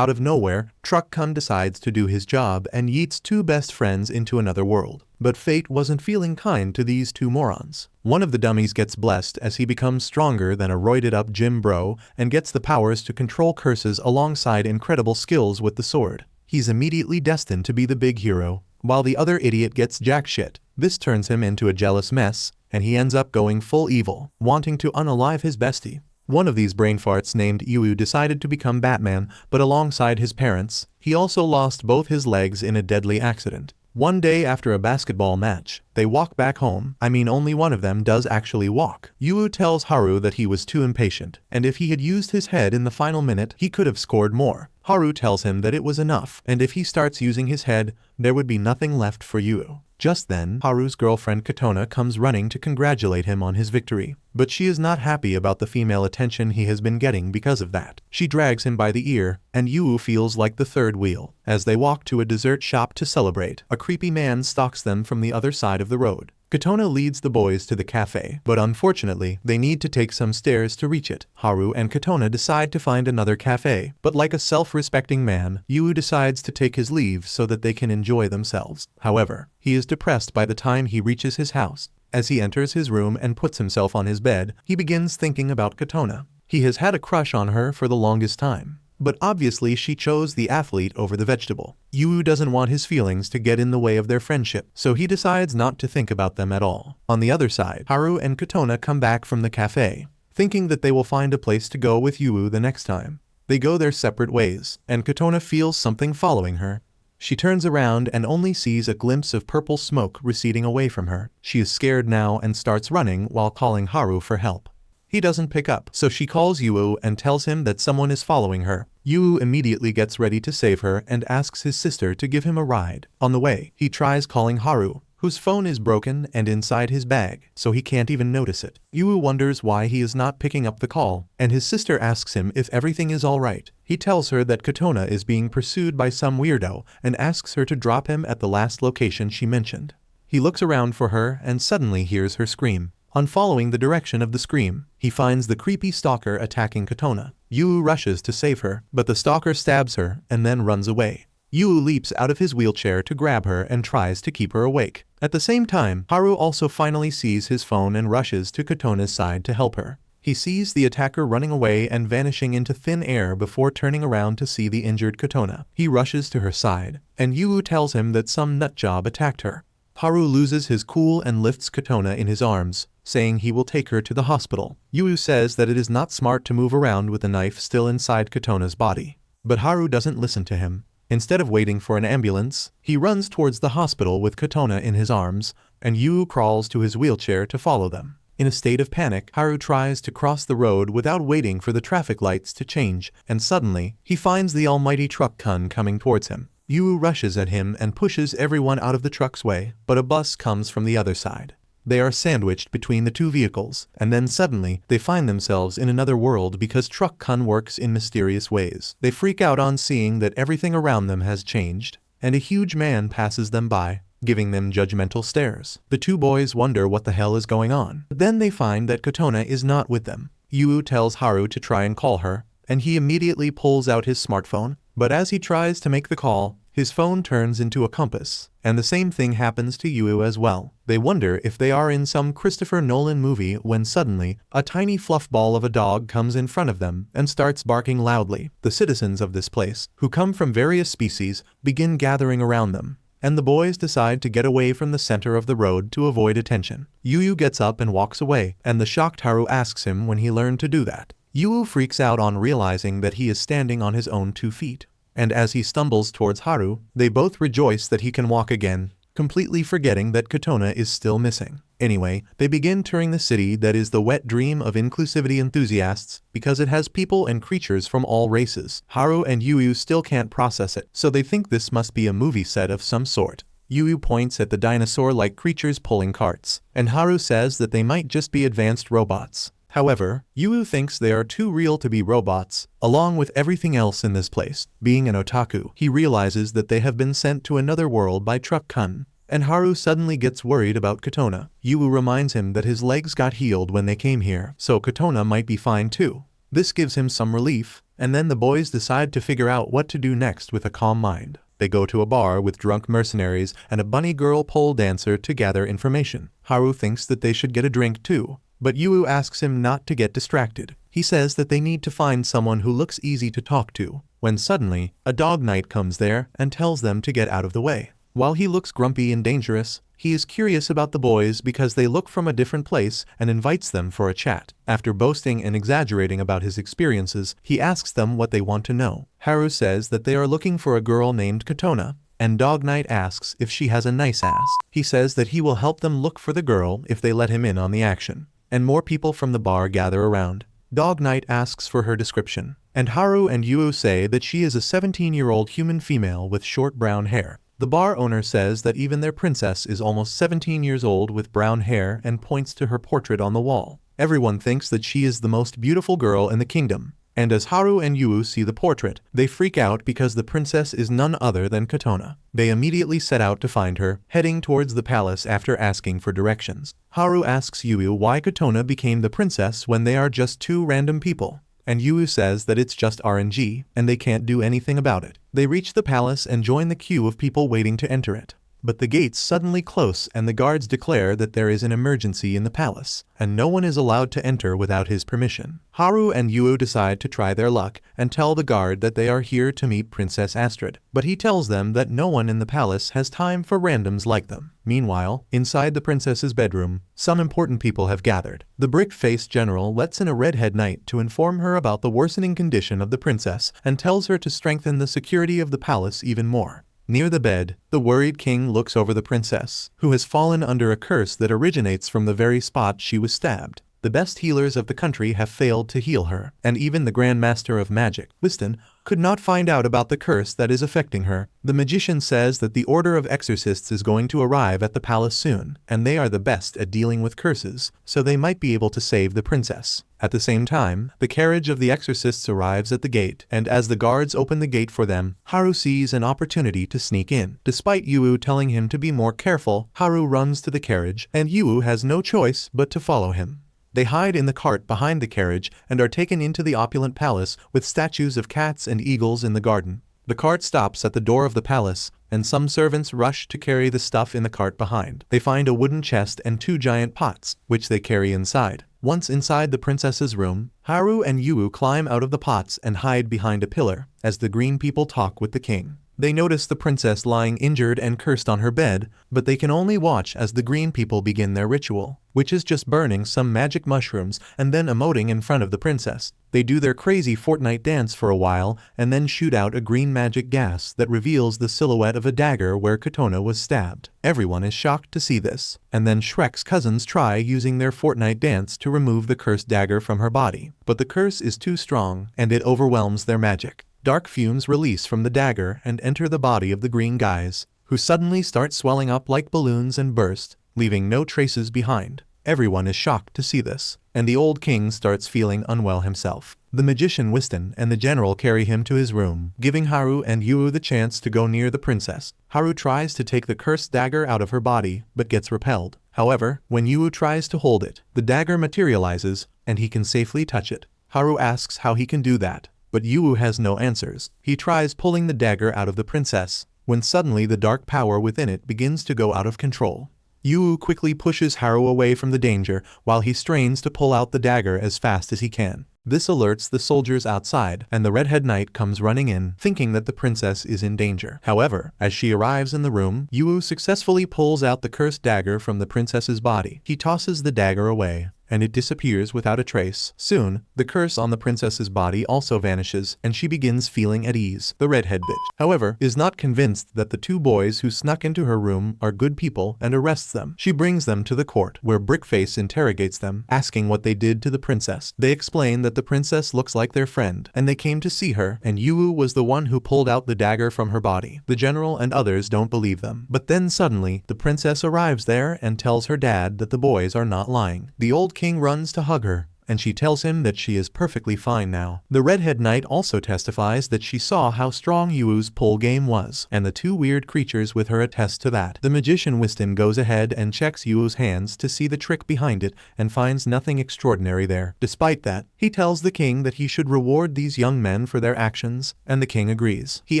Out of nowhere, Truck Kun decides to do his job and yeets two best friends into another world. But fate wasn't feeling kind to these two morons. One of the dummies gets blessed as he becomes stronger than a roided-up gym bro and gets the powers to control curses alongside incredible skills with the sword. He's immediately destined to be the big hero, while the other idiot gets jack shit. This turns him into a jealous mess, and he ends up going full evil, wanting to unalive his bestie. One of these brain farts named Yu decided to become Batman, but alongside his parents, he also lost both his legs in a deadly accident. One day after a basketball match, they walk back home. I mean, only one of them does actually walk. Yu tells Haru that he was too impatient, and if he had used his head in the final minute, he could have scored more. Haru tells him that it was enough, and if he starts using his head, there would be nothing left for Yu. Just then, Haru's girlfriend Katona comes running to congratulate him on his victory. But she is not happy about the female attention he has been getting because of that. She drags him by the ear, and Yu feels like the third wheel. As they walk to a dessert shop to celebrate, a creepy man stalks them from the other side of the road. Katona leads the boys to the cafe, but unfortunately, they need to take some stairs to reach it. Haru and Katona decide to find another cafe, but like a self-respecting man, Yu decides to take his leave so that they can enjoy themselves. However, he is depressed by the time he reaches his house. As he enters his room and puts himself on his bed, he begins thinking about Katona. He has had a crush on her for the longest time. But obviously she chose the athlete over the vegetable. Yu doesn't want his feelings to get in the way of their friendship, so he decides not to think about them at all. On the other side, Haru and Katona come back from the cafe, thinking that they will find a place to go with Yu the next time. They go their separate ways, and Katona feels something following her. She turns around and only sees a glimpse of purple smoke receding away from her. She is scared now and starts running while calling Haru for help. He doesn't pick up, so she calls Yu and tells him that someone is following her. Yu immediately gets ready to save her and asks his sister to give him a ride. On the way, he tries calling Haru, whose phone is broken and inside his bag, so he can't even notice it. Yu wonders why he is not picking up the call, and his sister asks him if everything is alright. He tells her that Katona is being pursued by some weirdo and asks her to drop him at the last location she mentioned. He looks around for her and suddenly hears her scream. On following the direction of the scream, he finds the creepy stalker attacking Katona. Yu rushes to save her, but the stalker stabs her and then runs away. Yu leaps out of his wheelchair to grab her and tries to keep her awake. At the same time, Haru also finally sees his phone and rushes to Katona's side to help her. He sees the attacker running away and vanishing into thin air before turning around to see the injured Katona. He rushes to her side, and Yu tells him that some nutjob attacked her. Haru loses his cool and lifts Katona in his arms, saying he will take her to the hospital. Yu says that it is not smart to move around with a knife still inside Katona's body. But Haru doesn't listen to him. Instead of waiting for an ambulance, he runs towards the hospital with Katona in his arms, and Yu crawls to his wheelchair to follow them. In a state of panic, Haru tries to cross the road without waiting for the traffic lights to change, and suddenly, he finds the almighty Truck Kun coming towards him. Yu rushes at him and pushes everyone out of the truck's way, but a bus comes from the other side. They are sandwiched between the two vehicles, and then suddenly, they find themselves in another world because Truck Kun works in mysterious ways. They freak out on seeing that everything around them has changed, and a huge man passes them by, giving them judgmental stares. The two boys wonder what the hell is going on. But then they find that Katona is not with them. Yu tells Haru to try and call her, and he immediately pulls out his smartphone, but as he tries to make the call, his phone turns into a compass, and the same thing happens to Yu as well. They wonder if they are in some Christopher Nolan movie when suddenly, a tiny fluff ball of a dog comes in front of them and starts barking loudly. The citizens of this place, who come from various species, begin gathering around them, and the boys decide to get away from the center of the road to avoid attention. Yu gets up and walks away, and the shocked Haru asks him when he learned to do that. Yu freaks out on realizing that he is standing on his own 2 feet. And as he stumbles towards Haru, they both rejoice that he can walk again, completely forgetting that Katona is still missing. Anyway, they begin touring the city that is the wet dream of inclusivity enthusiasts because it has people and creatures from all races. Haru and Yu still can't process it, so they think this must be a movie set of some sort. Yu points at the dinosaur-like creatures pulling carts, and Haru says that they might just be advanced robots. However, Yu thinks they are too real to be robots, along with everything else in this place. Being an otaku, he realizes that they have been sent to another world by Truck Kun, and Haru suddenly gets worried about Katona. Yu reminds him that his legs got healed when they came here, so Katona might be fine too. This gives him some relief, And then the boys decide to figure out what to do next with a calm mind. They go to a bar with drunk mercenaries and a bunny girl pole dancer to gather information. Haru thinks that they should get a drink too, but Yu asks him not to get distracted. He says that they need to find someone who looks easy to talk to, when suddenly, a dog knight comes there and tells them to get out of the way. While he looks grumpy and dangerous, he is curious about the boys because they look from a different place and invites them for a chat. After boasting and exaggerating about his experiences, he asks them what they want to know. Haru says that they are looking for a girl named Katona, and Dog Knight asks if she has a nice ass. He says that he will help them look for the girl if they let him in on the action. And more people from the bar gather around. Dog Knight asks for her description, and Haru and Yu say that she is a 17-year-old human female with short brown hair. The bar owner says that even their princess is almost 17 years old with brown hair and points to her portrait on the wall. Everyone thinks that she is the most beautiful girl in the kingdom. And as Haru and Yu see the portrait, they freak out because the princess is none other than Katona. They immediately set out to find her, heading towards the palace after asking for directions. Haru asks Yu why Katona became the princess when they are just two random people. And Yu says that it's just RNG, and they can't do anything about it. They reach the palace and join the queue of people waiting to enter it. But the gates suddenly close and the guards declare that there is an emergency in the palace, and no one is allowed to enter without his permission. Haru and Yu decide to try their luck and tell the guard that they are here to meet Princess Astrid, but he tells them that no one in the palace has time for randoms like them. Meanwhile, inside the princess's bedroom, some important people have gathered. The brick-faced general lets in a redhead knight to inform her about the worsening condition of the princess and tells her to strengthen the security of the palace even more. Near the bed, the worried king looks over the princess, who has fallen under a curse that originates from the very spot she was stabbed. The best healers of the country have failed to heal her, and even the Grand Master of Magic, Wiston, could not find out about the curse that is affecting her. The magician says that the Order of Exorcists is going to arrive at the palace soon, and they are the best at dealing with curses, so they might be able to save the princess. At the same time, the carriage of the exorcists arrives at the gate, and as the guards open the gate for them, Haru sees an opportunity to sneak in. Despite Yu telling him to be more careful, Haru runs to the carriage, and Yu has no choice but to follow him. They hide in the cart behind the carriage and are taken into the opulent palace with statues of cats and eagles in the garden. The cart stops at the door of the palace, and some servants rush to carry the stuff in the cart behind. They find a wooden chest and two giant pots, which they carry inside. Once inside the princess's room, Haru and Yu climb out of the pots and hide behind a pillar, as the green people talk with the king. They notice the princess lying injured and cursed on her bed, but they can only watch as the green people begin their ritual, which is just burning some magic mushrooms and then emoting in front of the princess. They do their crazy Fortnite dance for a while and then shoot out a green magic gas that reveals the silhouette of a dagger where Katona was stabbed. Everyone is shocked to see this, and then Shrek's cousins try using their Fortnite dance to remove the cursed dagger from her body, but the curse is too strong and it overwhelms their magic. Dark fumes release from the dagger and enter the body of the green guys, who suddenly start swelling up like balloons and burst, leaving no traces behind. Everyone is shocked to see this, and the old king starts feeling unwell himself. The magician Wiston and the general carry him to his room, giving Haru and Yu the chance to go near the princess. Haru tries to take the cursed dagger out of her body, but gets repelled. However, when Yu tries to hold it, the dagger materializes, and he can safely touch it. Haru asks how he can do that, but Yu has no answers. He tries pulling the dagger out of the princess, when suddenly the dark power within it begins to go out of control. Yu quickly pushes Haru away from the danger while he strains to pull out the dagger as fast as he can. This alerts the soldiers outside, and the redhead knight comes running in, thinking that the princess is in danger. However, as she arrives in the room, Yu successfully pulls out the cursed dagger from the princess's body. He tosses the dagger away, and it disappears without a trace. Soon, the curse on the princess's body also vanishes, and she begins feeling at ease. The redhead bitch, however, is not convinced that the two boys who snuck into her room are good people and arrests them. She brings them to the court, where Brickface interrogates them, asking what they did to the princess. They explain that the princess looks like their friend, and they came to see her, and Yu was the one who pulled out the dagger from her body. The general and others don't believe them. But then suddenly, the princess arrives there and tells her dad that the boys are not lying. The old king runs to hug her, and she tells him that she is perfectly fine now. The redhead knight also testifies that she saw how strong Yuu's pull game was, and the two weird creatures with her attest to that. The magician Wisdom goes ahead and checks Yuu's hands to see the trick behind it and finds nothing extraordinary there. Despite that, he tells the king that he should reward these young men for their actions, and the king agrees. He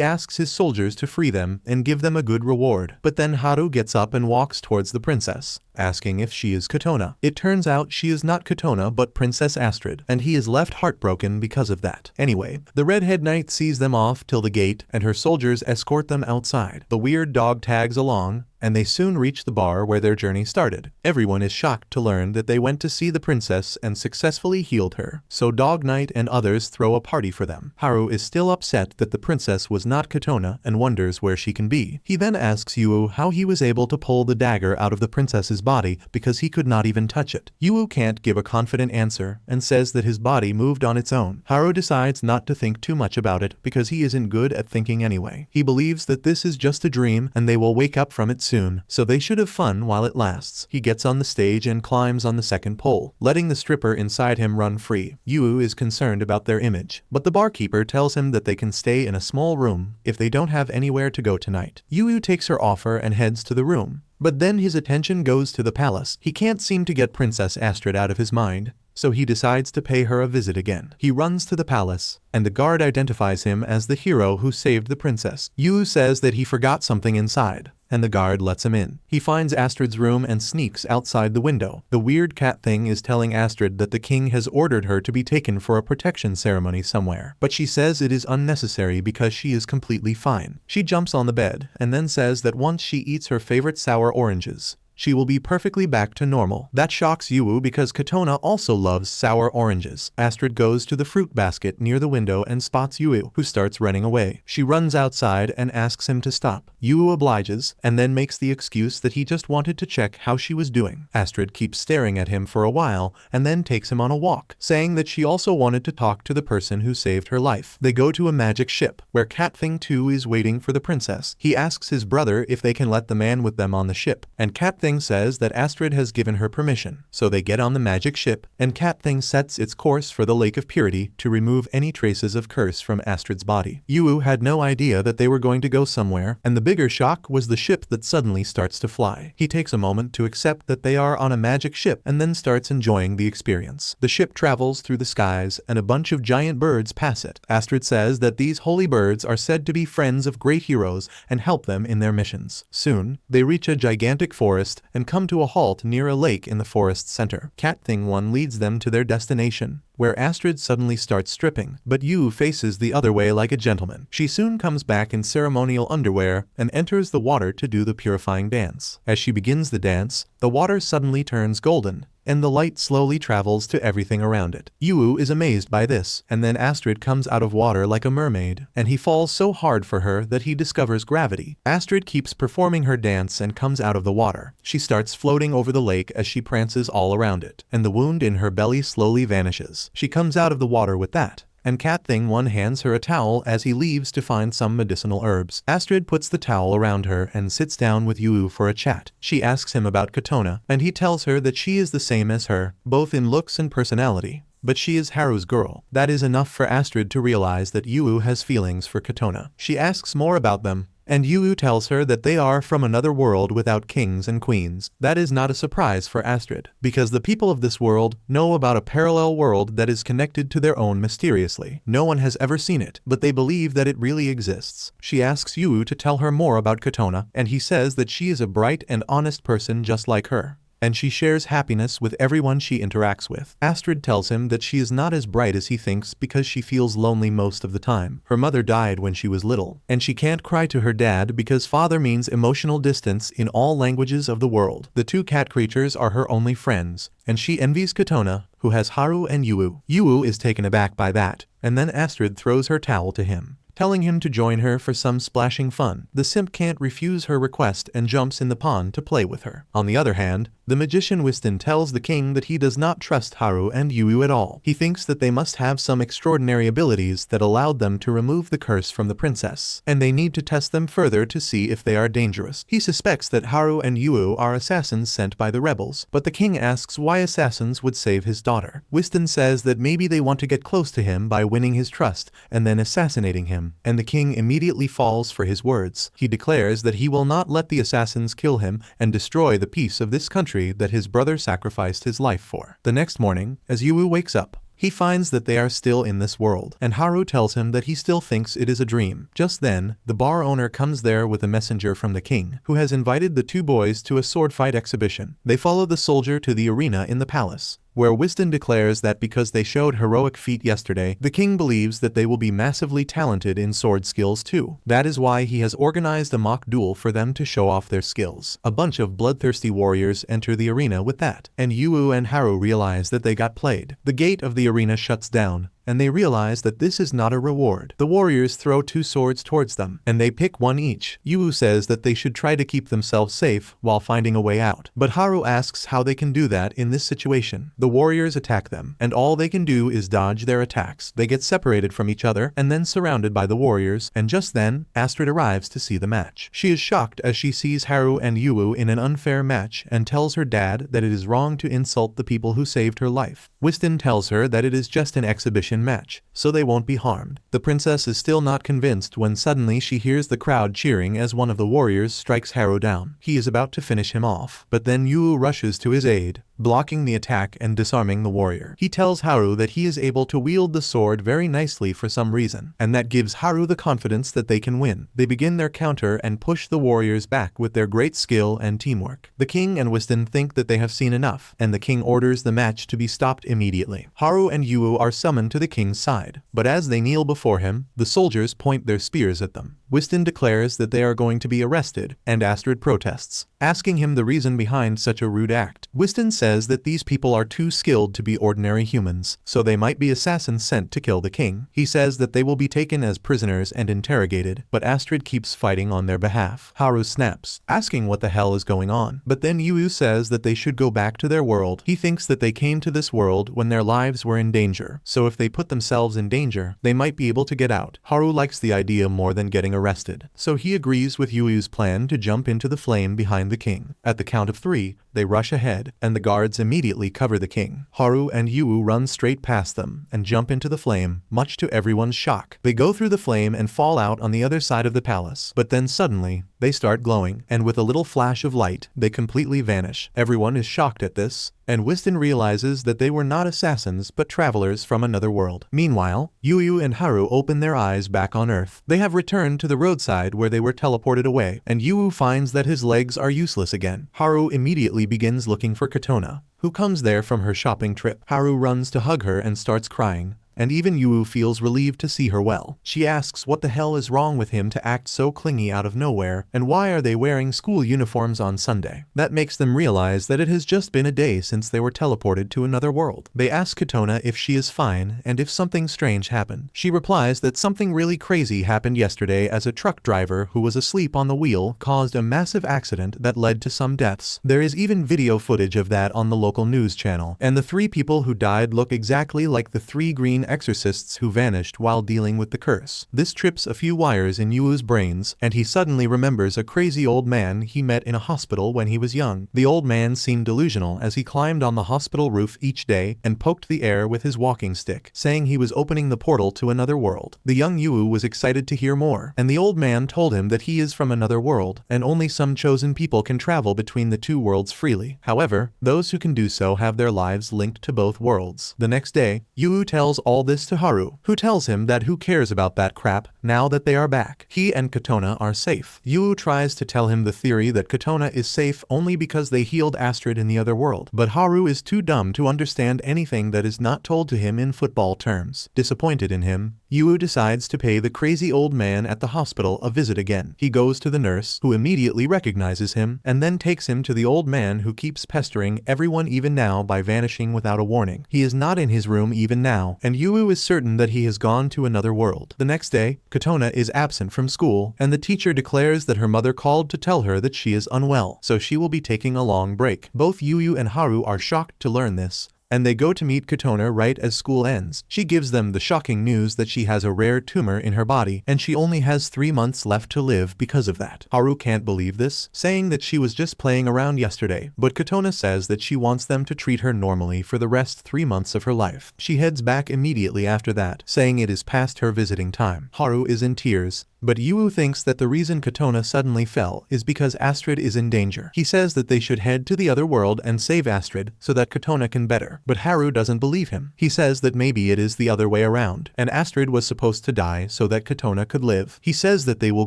asks his soldiers to free them and give them a good reward. But then Haru gets up and walks towards the princess, asking if she is Katona. It turns out she is not Katona but Princess Astrid, and he is left heartbroken because of that. Anyway, the redhead knight sees them off till the gate, and her soldiers escort them outside. The weird dog tags along, and they soon reach the bar where their journey started. Everyone is shocked to learn that they went to see the princess and successfully healed her, so Dog Knight and others throw a party for them. Haru is still upset that the princess was not Katona and wonders where she can be. He then asks Yuu how he was able to pull the dagger out of the princess's body because he could not even touch it. Yuu can't give a confident answer and says that his body moved on its own. Haru decides not to think too much about it because he isn't good at thinking anyway. He believes that this is just a dream and they will wake up from it soon, so they should have fun while it lasts. He gets on the stage and climbs on the second pole, letting the stripper inside him run free. Yuu is concerned about their image, but the barkeeper tells him that they can stay in a small room if they don't have anywhere to go tonight. Yuu takes her offer and heads to the room. But then his attention goes to the palace. He can't seem to get Princess Astrid out of his mind, so he decides to pay her a visit again. He runs to the palace, and the guard identifies him as the hero who saved the princess. Yuu says that he forgot something inside, and the guard lets him in. He finds Astrid's room and sneaks outside the window. The weird cat thing is telling Astrid that the king has ordered her to be taken for a protection ceremony somewhere, but she says it is unnecessary because she is completely fine. She jumps on the bed and then says that once she eats her favorite sour oranges, she will be perfectly back to normal. That shocks Yuu because Katona also loves sour oranges. Astrid goes to the fruit basket near the window and spots Yuu, who starts running away. She runs outside and asks him to stop. Yuu obliges, and then makes the excuse that he just wanted to check how she was doing. Astrid keeps staring at him for a while, and then takes him on a walk, saying that she also wanted to talk to the person who saved her life. They go to a magic ship, where Cat Thing 2 is waiting for the princess. He asks his brother if they can let the man with them on the ship, and Cat Thing says that Astrid has given her permission. So they get on the magic ship, and Cat Thing sets its course for the Lake of Purity to remove any traces of curse from Astrid's body. Yuu had no idea that they were going to go somewhere, and the bigger shock was the ship that suddenly starts to fly. He takes a moment to accept that they are on a magic ship and then starts enjoying the experience. The ship travels through the skies and a bunch of giant birds pass it. Astrid says that these holy birds are said to be friends of great heroes and help them in their missions. Soon, they reach a gigantic forest and come to a halt near a lake in the forest's center. Cat Thing 1 leads them to their destination, where Astrid suddenly starts stripping, but Yuu faces the other way like a gentleman. She soon comes back in ceremonial underwear and enters the water to do the purifying dance. As she begins the dance, the water suddenly turns golden, and the light slowly travels to everything around it. Yuu is amazed by this, and then Astrid comes out of water like a mermaid, and he falls so hard for her that he discovers gravity. Astrid keeps performing her dance and comes out of the water. She starts floating over the lake as she prances all around it, and the wound in her belly slowly vanishes. She comes out of the water with that, and Cat Thing 1 hands her a towel as he leaves to find some medicinal herbs. Astrid puts the towel around her and sits down with Yuu for a chat. She asks him about Katona, and he tells her that she is the same as her, both in looks and personality, but she is Haru's girl. That is enough for Astrid to realize that Yuu has feelings for Katona. She asks more about them, and Yuu tells her that they are from another world without kings and queens. That is not a surprise for Astrid, because the people of this world know about a parallel world that is connected to their own mysteriously. No one has ever seen it, but they believe that it really exists. She asks Yuu to tell her more about Katona, and he says that she is a bright and honest person just like her, and she shares happiness with everyone she interacts with. Astrid tells him that she is not as bright as he thinks because she feels lonely most of the time. Her mother died when she was little, and she can't cry to her dad because father means emotional distance in all languages of the world. The two cat creatures are her only friends, and she envies Katona, who has Haru and Yuu. Yuu is taken aback by that, and then Astrid throws her towel to him, telling him to join her for some splashing fun. The simp can't refuse her request and jumps in the pond to play with her. On the other hand, The magician Wiston tells the king that he does not trust Haru and Yu at all. He thinks that they must have some extraordinary abilities that allowed them to remove the curse from the princess, and they need to test them further to see if they are dangerous. He suspects that Haru and Yu are assassins sent by the rebels, but the king asks why assassins would save his daughter. Wiston says that maybe they want to get close to him by winning his trust and then assassinating him, and the king immediately falls for his words. He declares that he will not let the assassins kill him and destroy the peace of this country that his brother sacrificed his life for. The next morning, as Yu wakes up, he finds that they are still in this world, and Haru tells him that he still thinks it is a dream. Just then, the bar owner comes there with a messenger from the king, who has invited the two boys to a sword fight exhibition. They follow the soldier to the arena in the palace, where Wiston declares that because they showed heroic feat yesterday, the king believes that they will be massively talented in sword skills too. That is why he has organized a mock duel for them to show off their skills. A bunch of bloodthirsty warriors enter the arena with that, and Yu and Haru realize that they got played. The gate of the arena shuts down, and they realize that this is not a reward. The warriors throw two swords towards them, and they pick one each. Yu says that they should try to keep themselves safe while finding a way out, but Haru asks how they can do that in this situation. The warriors attack them, and all they can do is dodge their attacks. They get separated from each other and then surrounded by the warriors, and just then, Astrid arrives to see the match. She is shocked as she sees Haru and Yu in an unfair match and tells her dad that it is wrong to insult the people who saved her life. Wiston tells her that it is just an exhibition match, so they won't be harmed. The princess is still not convinced when suddenly she hears the crowd cheering as one of the warriors strikes Haru down. He is about to finish him off, but then Yu rushes to his aid, blocking the attack and disarming the warrior. He tells Haru that he is able to wield the sword very nicely for some reason, and that gives Haru the confidence that they can win. They begin their counter and push the warriors back with their great skill and teamwork. The king and Wiston think that they have seen enough, and the king orders the match to be stopped immediately. Haru and Yu are summoned to the king's side, but as they kneel before him, the soldiers point their spears at them. Wiston declares that they are going to be arrested, and Astrid protests, asking him the reason behind such a rude act. Wiston says that these people are too skilled to be ordinary humans, so they might be assassins sent to kill the king. He says that they will be taken as prisoners and interrogated, but Astrid keeps fighting on their behalf. Haru snaps, asking what the hell is going on, but then Yu says that they should go back to their world. He thinks that they came to this world when their lives were in danger, so if they put themselves in danger, they might be able to get out. Haru likes the idea more than getting arrested, so he agrees with Yu's plan to jump into the flame behind the king. At the count of 3, they rush ahead, and the guards immediately cover the king. Haru and Yu run straight past them and jump into the flame, much to everyone's shock. They go through the flame and fall out on the other side of the palace, but then suddenly, they start glowing, and with a little flash of light, they completely vanish. Everyone is shocked at this, and Wiston realizes that they were not assassins but travelers from another world. Meanwhile, Yu and Haru open their eyes back on Earth. They have returned to the roadside where they were teleported away, and Yu finds that his legs are useless again. Haru immediately begins looking for Katona, who comes there from her shopping trip. Haru runs to hug her and starts crying, and even Yu feels relieved to see her well. She asks what the hell is wrong with him to act so clingy out of nowhere, and why are they wearing school uniforms on Sunday. That makes them realize that it has just been a day since they were teleported to another world. They ask Katona if she is fine and if something strange happened. She replies that something really crazy happened yesterday as a truck driver who was asleep on the wheel caused a massive accident that led to some deaths. There is even video footage of that on the local news channel, and the 3 people who died look exactly like the 3 green exorcists who vanished while dealing with the curse. This trips a few wires in Yu's brains, and he suddenly remembers a crazy old man he met in a hospital when he was young. The old man seemed delusional as he climbed on the hospital roof each day and poked the air with his walking stick, saying he was opening the portal to another world. The young Yu was excited to hear more, and the old man told him that he is from another world, and only some chosen people can travel between the 2 worlds freely. However, those who can do so have their lives linked to both worlds. The next day, Yu tells all this to Haru, who tells him that who cares about that crap now that they are back. He and Katona are safe. Yu tries to tell him the theory that Katona is safe only because they healed Astrid in the other world, but Haru is too dumb to understand anything that is not told to him in football terms. Disappointed in him, Yu decides to pay the crazy old man at the hospital a visit again. He goes to the nurse, who immediately recognizes him, and then takes him to the old man who keeps pestering everyone even now by vanishing without a warning. He is not in his room even now, and Yu is certain that he has gone to another world. The next day, Katona is absent from school, and the teacher declares that her mother called to tell her that she is unwell, so she will be taking a long break. Both Yu and Haru are shocked to learn this, and they go to meet Katona right as school ends. She gives them the shocking news that she has a rare tumor in her body, and she only has 3 months left to live because of that. Haru can't believe this, saying that she was just playing around yesterday, but Katona says that she wants them to treat her normally for the rest 3 months of her life. She heads back immediately after that, saying it is past her visiting time. Haru is in tears, but Yu thinks that the reason Katona suddenly fell is because Astrid is in danger. He says that they should head to the other world and save Astrid so that Katona can better. But Haru doesn't believe him. He says that maybe it is the other way around, and Astrid was supposed to die so that Katona could live. He says that they will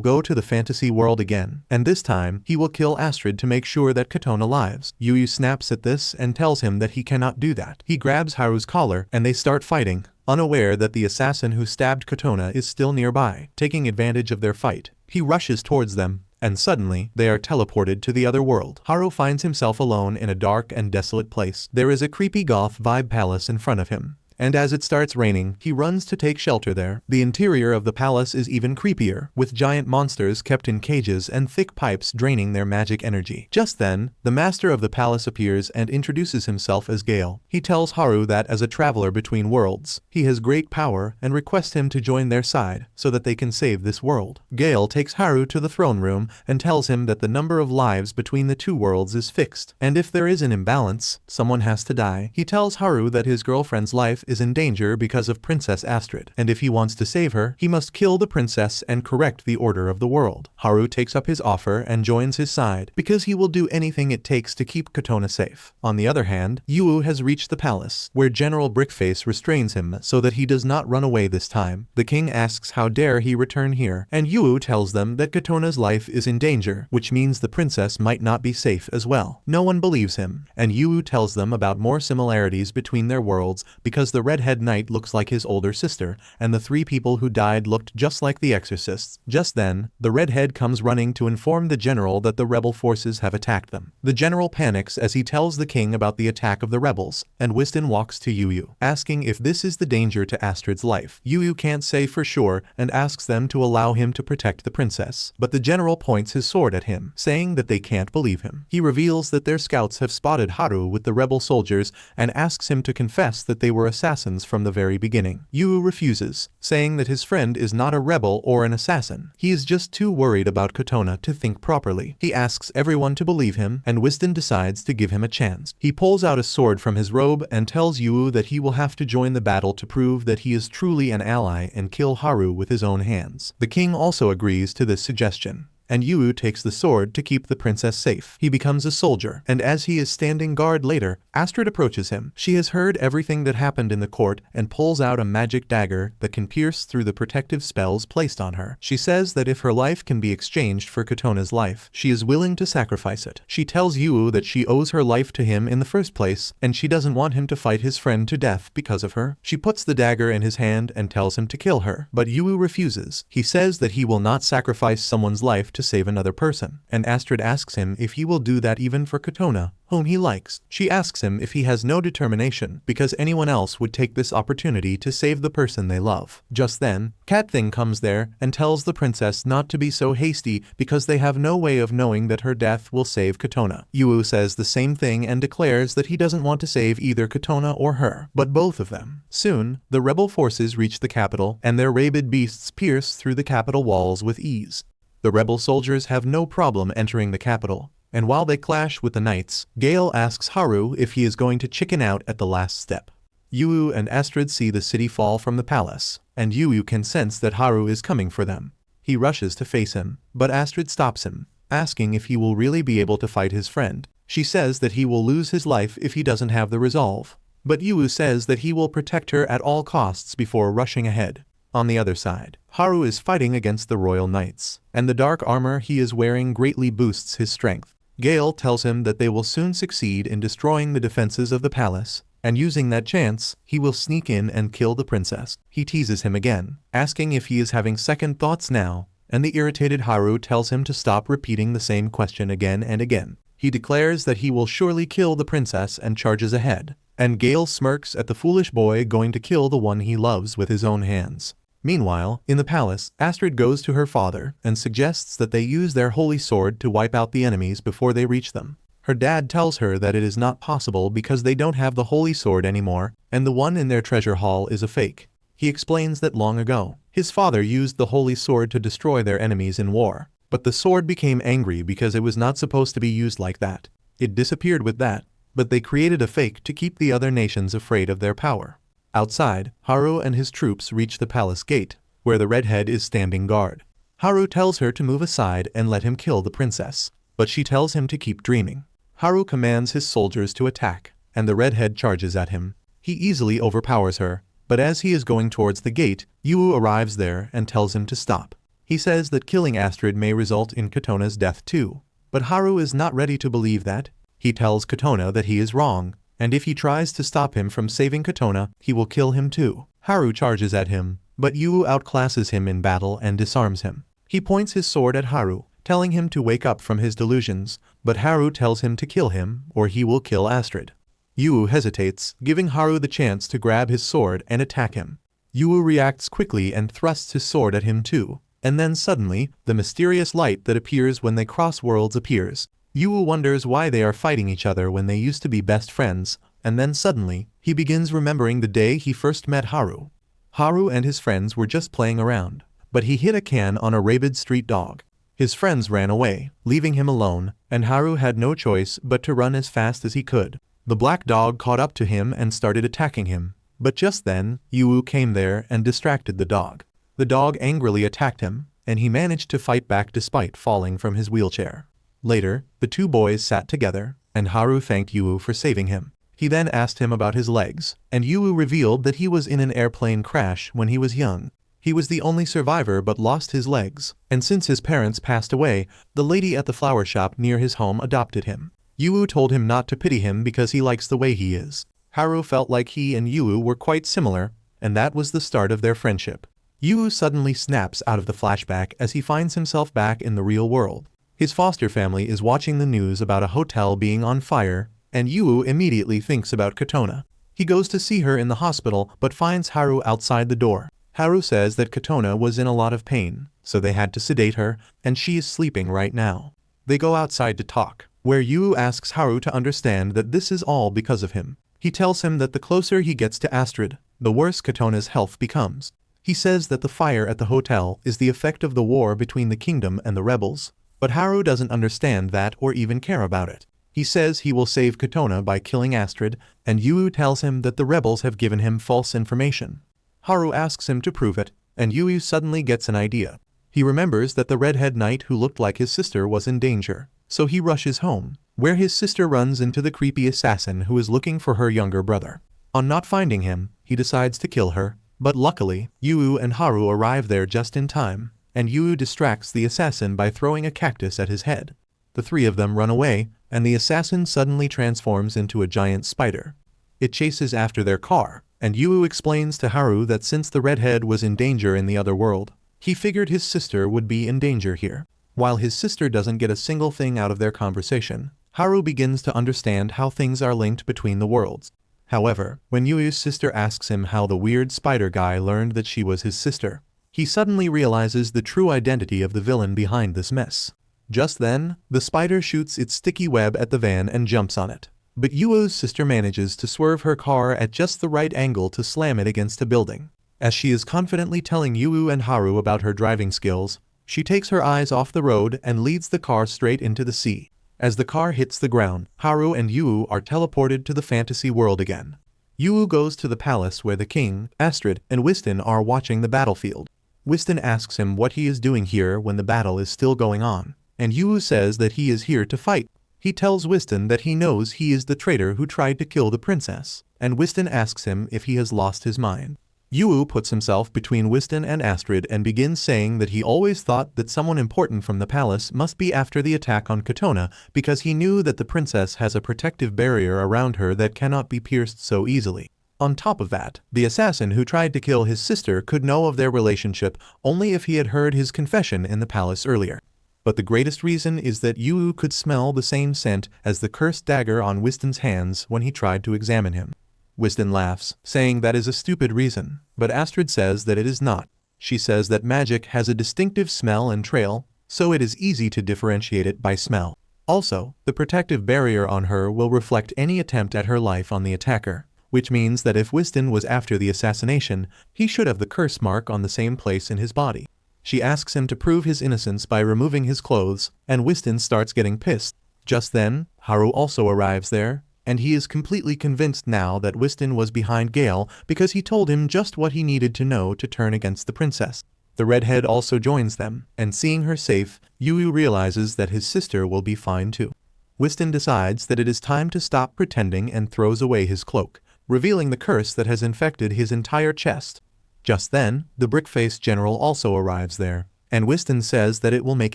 go to the fantasy world again, and this time, he will kill Astrid to make sure that Katona lives. Yu snaps at this and tells him that he cannot do that. He grabs Haru's collar, and they start fighting, unaware that the assassin who stabbed Katona is still nearby. Taking advantage of their fight, he rushes towards them, and suddenly, they are teleported to the other world. Haru finds himself alone in a dark and desolate place. There is a creepy goth vibe palace in front of him, and as it starts raining, he runs to take shelter there. The interior of the palace is even creepier, with giant monsters kept in cages and thick pipes draining their magic energy. Just then, the master of the palace appears and introduces himself as Gale. He tells Haru that as a traveler between worlds, he has great power and requests him to join their side so that they can save this world. Gale takes Haru to the throne room and tells him that the number of lives between the two worlds is fixed, and if there is an imbalance, someone has to die. He tells Haru that his girlfriend's life is in danger because of Princess Astrid, and if he wants to save her, he must kill the princess and correct the order of the world. Haru takes up his offer and joins his side, because he will do anything it takes to keep Katona safe. On the other hand, Yu has reached the palace, where General Brickface restrains him so that he does not run away this time. The king asks how dare he return here, and Yu tells them that Katona's life is in danger, which means the princess might not be safe as well. No one believes him, and Yu tells them about more similarities between their worlds because the redhead knight looks like his older sister, and the 3 people who died looked just like the exorcists. Just then, the redhead comes running to inform the general that the rebel forces have attacked them. The general panics as he tells the king about the attack of the rebels, and Wiston walks to Yu, asking if this is the danger to Astrid's life. Yu can't say for sure and asks them to allow him to protect the princess, but the general points his sword at him, saying that they can't believe him. He reveals that their scouts have spotted Haru with the rebel soldiers and asks him to confess that they were assassins from the very beginning. Yu refuses, saying that his friend is not a rebel or an assassin. He is just too worried about Katona to think properly. He asks everyone to believe him, and Wiston decides to give him a chance. He pulls out a sword from his robe and tells Yu that he will have to join the battle to prove that he is truly an ally and kill Haru with his own hands. The king also agrees to this suggestion, and Yu takes the sword to keep the princess safe. He becomes a soldier, and as he is standing guard later, Astrid approaches him. She has heard everything that happened in the court and pulls out a magic dagger that can pierce through the protective spells placed on her. She says that if her life can be exchanged for Katona's life, she is willing to sacrifice it. She tells Yu that she owes her life to him in the first place, and she doesn't want him to fight his friend to death because of her. She puts the dagger in his hand and tells him to kill her, but Yu refuses. He says that he will not sacrifice someone's life to save another person, and Astrid asks him if he will do that even for Katona, whom he likes. She asks him if he has no determination, because anyone else would take this opportunity to save the person they love. Just then, Cat Thing comes there and tells the princess not to be so hasty because they have no way of knowing that her death will save Katona. Yu says the same thing and declares that he doesn't want to save either Katona or her, but both of them. Soon, the rebel forces reach the capital, and their rabid beasts pierce through the capital walls with ease. The rebel soldiers have no problem entering the capital, and while they clash with the knights, Gale asks Haru if he is going to chicken out at the last step. Yu and Astrid see the city fall from the palace, and Yu can sense that Haru is coming for them. He rushes to face him, but Astrid stops him, asking if he will really be able to fight his friend. She says that he will lose his life if he doesn't have the resolve, but Yu says that he will protect her at all costs before rushing ahead. On the other side, Haru is fighting against the royal knights, and the dark armor he is wearing greatly boosts his strength. Gale tells him that they will soon succeed in destroying the defenses of the palace, and using that chance, he will sneak in and kill the princess. He teases him again, asking if he is having second thoughts now, and the irritated Haru tells him to stop repeating the same question again and again. He declares that he will surely kill the princess and charges ahead, And Gale smirks at the foolish boy going to kill the one he loves with his own hands. Meanwhile, in the palace, Astrid goes to her father and suggests that they use their holy sword to wipe out the enemies before they reach them. Her dad tells her that it is not possible because they don't have the holy sword anymore, and the one in their treasure hall is a fake. He explains that long ago, his father used the holy sword to destroy their enemies in war, but the sword became angry because it was not supposed to be used like that. It disappeared with that, but they created a fake to keep the other nations afraid of their power. Outside, Haru and his troops reach the palace gate, where the redhead is standing guard. Haru tells her to move aside and let him kill the princess, but she tells him to keep dreaming. Haru commands his soldiers to attack, and the redhead charges at him. He easily overpowers her, but as he is going towards the gate, Yu arrives there and tells him to stop. He says that killing Astrid may result in Katona's death too, but Haru is not ready to believe that. He tells Katona that he is wrong, and if he tries to stop him from saving Katona, he will kill him too. Haru charges at him, but Yu outclasses him in battle and disarms him. He points his sword at Haru, telling him to wake up from his delusions, but Haru tells him to kill him, or he will kill Astrid. Yu hesitates, giving Haru the chance to grab his sword and attack him. Yu reacts quickly and thrusts his sword at him too, and then suddenly, the mysterious light that appears when they cross worlds appears. Yu wonders why they are fighting each other when they used to be best friends, and then suddenly, he begins remembering the day he first met Haru. Haru and his friends were just playing around, but he hit a can on a rabid street dog. His friends ran away, leaving him alone, and Haru had no choice but to run as fast as he could. The black dog caught up to him and started attacking him, but just then, Yu came there and distracted the dog. The dog angrily attacked him, and he managed to fight back despite falling from his wheelchair. Later, the two boys sat together, and Haru thanked Yu for saving him. He then asked him about his legs, and Yu revealed that he was in an airplane crash when he was young. He was the only survivor but lost his legs, and since his parents passed away, the lady at the flower shop near his home adopted him. Yu told him not to pity him because he likes the way he is. Haru felt like he and Yu were quite similar, and that was the start of their friendship. Yu suddenly snaps out of the flashback as he finds himself back in the real world. His foster family is watching the news about a hotel being on fire, and Yu immediately thinks about Katona. He goes to see her in the hospital but finds Haru outside the door. Haru says that Katona was in a lot of pain, so they had to sedate her, and she is sleeping right now. They go outside to talk, where Yu asks Haru to understand that this is all because of him. He tells him that the closer he gets to Astrid, the worse Katona's health becomes. He says that the fire at the hotel is the effect of the war between the kingdom and the rebels. But Haru doesn't understand that or even care about it. He says he will save Katona by killing Astrid, and Yu tells him that the rebels have given him false information. Haru asks him to prove it, and Yu suddenly gets an idea. He remembers that the redhead knight who looked like his sister was in danger, so he rushes home, where his sister runs into the creepy assassin who is looking for her younger brother. On not finding him, he decides to kill her, but luckily, Yu and Haru arrive there just in time, and Yu distracts the assassin by throwing a cactus at his head. The three of them run away, and the assassin suddenly transforms into a giant spider. It chases after their car, and Yu explains to Haru that since the redhead was in danger in the other world, he figured his sister would be in danger here. While his sister doesn't get a single thing out of their conversation, Haru begins to understand how things are linked between the worlds. However, when Yu's sister asks him how the weird spider guy learned that she was his sister, he suddenly realizes the true identity of the villain behind this mess. Just then, the spider shoots its sticky web at the van and jumps on it. But Yu's sister manages to swerve her car at just the right angle to slam it against a building. As she is confidently telling Yu and Haru about her driving skills, she takes her eyes off the road and leads the car straight into the sea. As the car hits the ground, Haru and Yu are teleported to the fantasy world again. Yu goes to the palace where the king, Astrid, and Wystan are watching the battlefield. Wystan asks him what he is doing here when the battle is still going on, and Yu says that he is here to fight. He tells Wystan that he knows he is the traitor who tried to kill the princess, and Wystan asks him if he has lost his mind. Yu puts himself between Wystan and Astrid and begins saying that he always thought that someone important from the palace must be after the attack on Katona because he knew that the princess has a protective barrier around her that cannot be pierced so easily. On top of that, the assassin who tried to kill his sister could know of their relationship only if he had heard his confession in the palace earlier. But the greatest reason is that Yu could smell the same scent as the cursed dagger on Wystan's hands when he tried to examine him. Wisdom laughs, saying that is a stupid reason, but Astrid says that it is not. She says that magic has a distinctive smell and trail, so it is easy to differentiate it by smell. Also, the protective barrier on her will reflect any attempt at her life on the attacker, which means that if Wisdom was after the assassination, he should have the curse mark on the same place in his body. She asks him to prove his innocence by removing his clothes, and Wisdom starts getting pissed. Just then, Haru also arrives there, and he is completely convinced now that Wisdom was behind Gale because he told him just what he needed to know to turn against the princess. The redhead also joins them, and seeing her safe, Yu realizes that his sister will be fine too. Wisdom decides that it is time to stop pretending and throws away his cloak, revealing the curse that has infected his entire chest. Just then, the brick-faced general also arrives there, and Wisdom says that it will make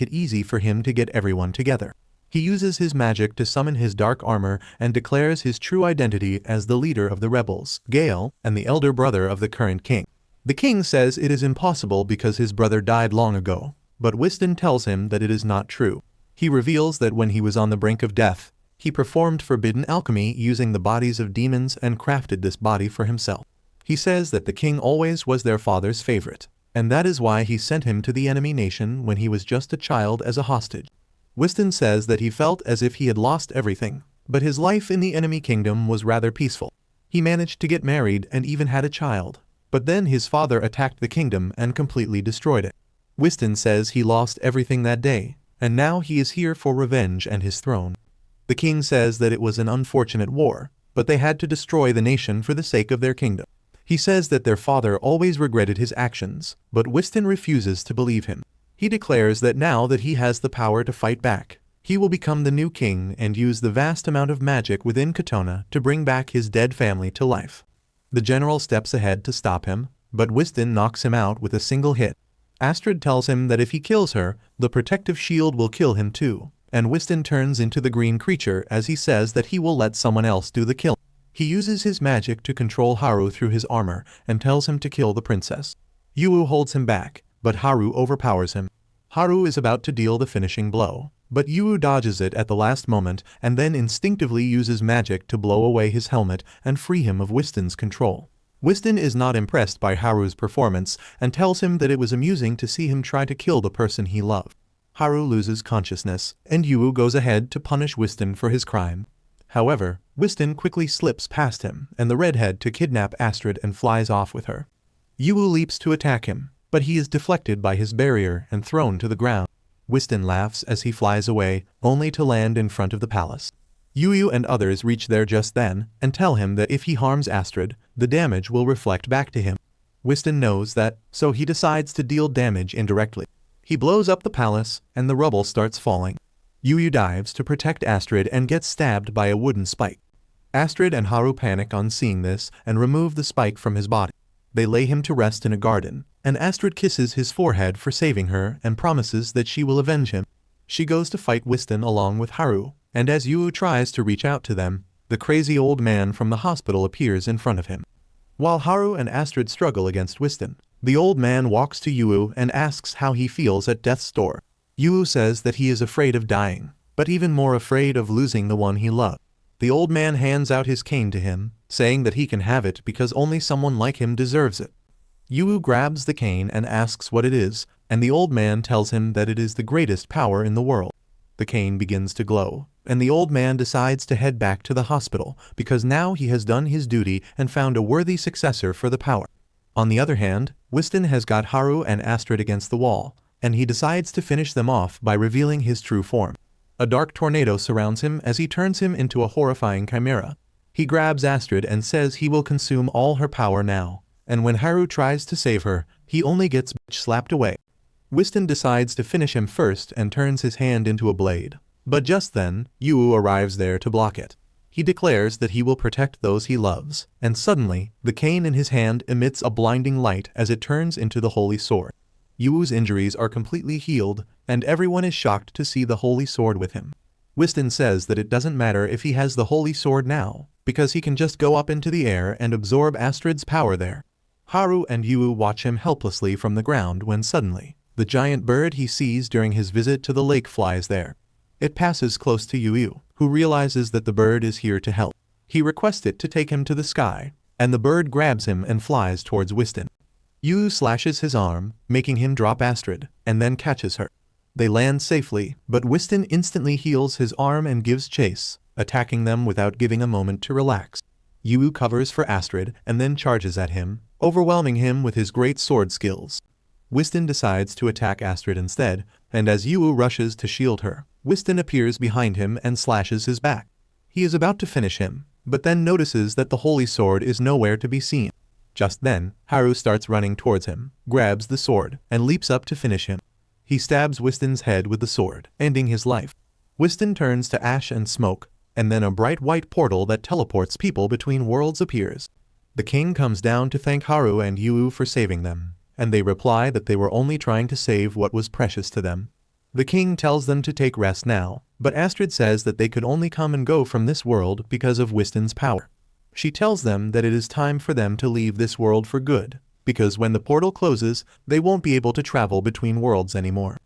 it easy for him to get everyone together. He uses his magic to summon his dark armor and declares his true identity as the leader of the rebels, Gale, and the elder brother of the current king. The king says it is impossible because his brother died long ago, but Wisdom tells him that it is not true. He reveals that when he was on the brink of death, he performed forbidden alchemy using the bodies of demons and crafted this body for himself. He says that the king always was their father's favorite, and that is why he sent him to the enemy nation when he was just a child as a hostage. Wisdom says that he felt as if he had lost everything, but his life in the enemy kingdom was rather peaceful. He managed to get married and even had a child, but then his father attacked the kingdom and completely destroyed it. Wisdom says he lost everything that day, and now he is here for revenge and his throne. The king says that it was an unfortunate war, but they had to destroy the nation for the sake of their kingdom. He says that their father always regretted his actions, but Wisdom refuses to believe him. He declares that now that he has the power to fight back, he will become the new king and use the vast amount of magic within Katona to bring back his dead family to life. The general steps ahead to stop him, but Wisdom knocks him out with a single hit. Astrid tells him that if he kills her, the protective shield will kill him too, and Wisdom turns into the green creature as he says that he will let someone else do the killing. He uses his magic to control Haru through his armor and tells him to kill the princess. Yu holds him back, but Haru overpowers him. Haru is about to deal the finishing blow, but Yu dodges it at the last moment and then instinctively uses magic to blow away his helmet and free him of Wisdom's control. Wisdom is not impressed by Haru's performance and tells him that it was amusing to see him try to kill the person he loved. Haru loses consciousness, and Yu goes ahead to punish Wisdom for his crime. However, Wisdom quickly slips past him and the redhead to kidnap Astrid and flies off with her. Yu leaps to attack him, but he is deflected by his barrier and thrown to the ground. Wisdom laughs as he flies away, only to land in front of the palace. Yu and others reach there just then and tell him that if he harms Astrid, the damage will reflect back to him. Wisdom knows that, so he decides to deal damage indirectly. He blows up the palace, and the rubble starts falling. Yu dives to protect Astrid and gets stabbed by a wooden spike. Astrid and Haru panic on seeing this and remove the spike from his body. They lay him to rest in a garden, and Astrid kisses his forehead for saving her and promises that she will avenge him. She goes to fight Wisdom along with Haru, and as Yu tries to reach out to them, the crazy old man from the hospital appears in front of him. While Haru and Astrid struggle against Wisdom, the old man walks to Yu and asks how he feels at death's door. Yu says that he is afraid of dying, but even more afraid of losing the one he loved. The old man hands out his cane to him, saying that he can have it because only someone like him deserves it. Yu grabs the cane and asks what it is, and the old man tells him that it is the greatest power in the world. The cane begins to glow, and the old man decides to head back to the hospital because now he has done his duty and found a worthy successor for the power. On the other hand, Wisdom has got Haru and Astrid against the wall, and he decides to finish them off by revealing his true form. A dark tornado surrounds him as he turns him into a horrifying chimera. He grabs Astrid and says he will consume all her power now, and when Haru tries to save her, he only gets slapped away. Wisdom decides to finish him first and turns his hand into a blade, but just then, Yu arrives there to block it. He declares that he will protect those he loves, and suddenly, the cane in his hand emits a blinding light as it turns into the holy sword. Yu's injuries are completely healed, and everyone is shocked to see the holy sword with him. Wisdom says that it doesn't matter if he has the holy sword now, because he can just go up into the air and absorb Astrid's power there. Haru and Yu watch him helplessly from the ground when suddenly, the giant bird he sees during his visit to the lake flies there. It passes close to Yu, who realizes that the bird is here to help. He requests it to take him to the sky, and the bird grabs him and flies towards Wystan. Yu slashes his arm, making him drop Astrid, and then catches her. They land safely, but Wystan instantly heals his arm and gives chase, attacking them without giving a moment to relax. Yu covers for Astrid and then charges at him, overwhelming him with his great sword skills. Wystan decides to attack Astrid instead, and as Yu rushes to shield her, Wystan appears behind him and slashes his back. He is about to finish him, but then notices that the holy sword is nowhere to be seen. Just then, Haru starts running towards him, grabs the sword, and leaps up to finish him. He stabs Wystan's head with the sword, ending his life. Wystan turns to ash and smoke, and then a bright white portal that teleports people between worlds appears. The king comes down to thank Haru and Yu for saving them, and they reply that they were only trying to save what was precious to them. The king tells them to take rest now, but Astrid says that they could only come and go from this world because of Wystan's power. She tells them that it is time for them to leave this world for good, because when the portal closes, they won't be able to travel between worlds anymore.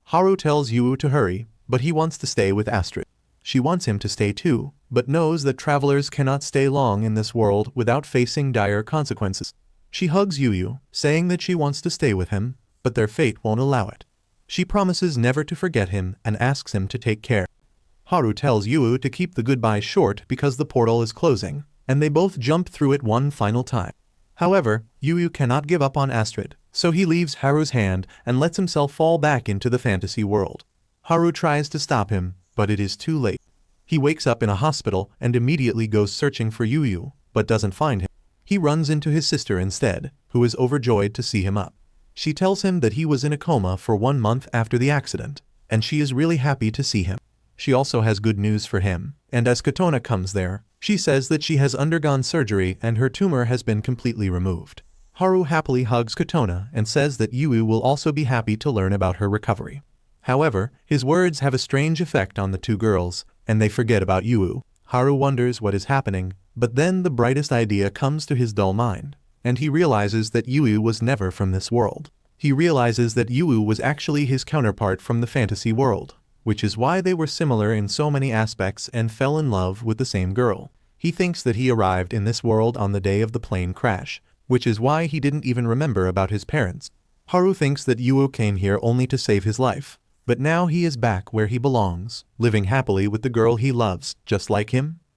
Haru tells Yu to hurry, but he wants to stay with Astrid. She wants him to stay too, but knows that travelers cannot stay long in this world without facing dire consequences. She hugs Yu, saying that she wants to stay with him, but their fate won't allow it. She promises never to forget him and asks him to take care. Haru tells Yu to keep the goodbye short because the portal is closing, and they both jump through it one final time. However, Yu cannot give up on Astrid, so he leaves Haru's hand and lets himself fall back into the fantasy world. Haru tries to stop him, but it is too late. He wakes up in a hospital and immediately goes searching for Yu, but doesn't find him. He runs into his sister instead, who is overjoyed to see him up. She tells him that he was in a coma for 1 month after the accident, and she is really happy to see him. She also has good news for him, and as Katona comes there, she says that she has undergone surgery and her tumor has been completely removed. Haru happily hugs Katona and says that Yu will also be happy to learn about her recovery. However, his words have a strange effect on the two girls, and they forget about Yu. Haru wonders what is happening, but then the brightest idea comes to his dull mind, and he realizes that Yu was never from this world. He realizes that Yu was actually his counterpart from the fantasy world, which is why they were similar in so many aspects and fell in love with the same girl. He thinks that he arrived in this world on the day of the plane crash, which is why he didn't even remember about his parents. Haru thinks that Yu came here only to save his life, but now he is back where he belongs, living happily with the girl he loves, just like him.